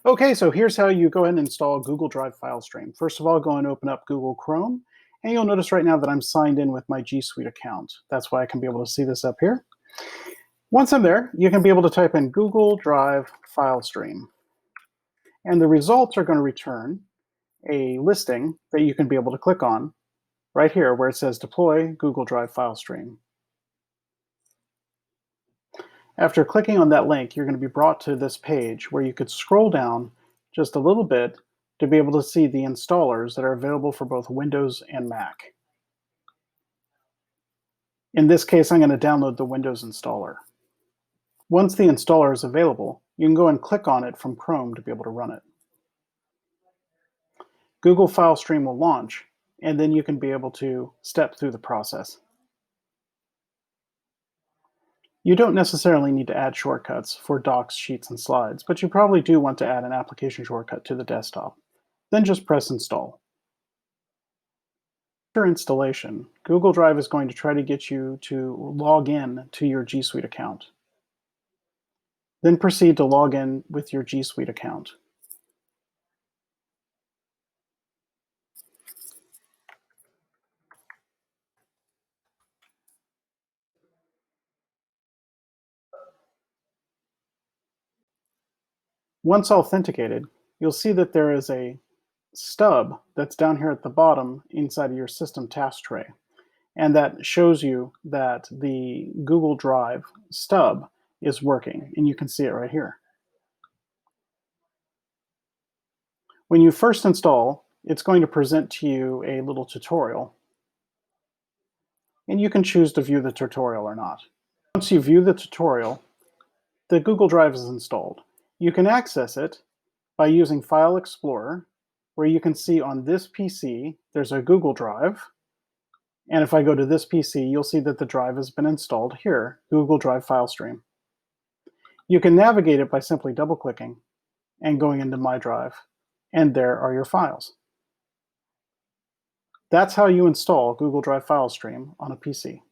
Okay, so here's how you go ahead and install Google Drive file stream. First of all, go and open up Google Chrome, and you'll notice right now that I'm signed in with my G Suite account. That's why I can be able to see this up here. Once I'm there, you can be able to type in Google Drive file stream, and the results are going to return a listing that you can be able to click on right here where it says Deploy Google Drive file stream. After clicking on that link, you're going to be brought to this page where you could scroll down just a little bit to be able to see the installers that are available for both Windows and Mac. In this case, I'm going to download the Windows installer. Once the installer is available, you can go and click on it from Chrome to be able to run it. Google File Stream will launch, and then you can be able to step through the process. You don't necessarily need to add shortcuts for docs, sheets, and slides, but you probably do want to add an application shortcut to the desktop. Then just press Install. After installation, Google Drive is going to try to get you to log in to your G Suite account. Then proceed to log in with your G Suite account. Once authenticated, you'll see that there is a stub that's down here at the bottom inside of your system task tray. And that shows you that the Google Drive stub is working, and you can see it right here. When you first install, it's going to present to you a little tutorial, and you can choose to view the tutorial or not. Once you view the tutorial, the Google Drive is installed. You can access it by using File Explorer, where you can see on this PC, there's a Google Drive. And if I go to this PC, you'll see that the drive has been installed here, Google Drive File Stream. You can navigate it by simply double-clicking and going into My Drive, and there are your files. That's how you install Google Drive File Stream on a PC.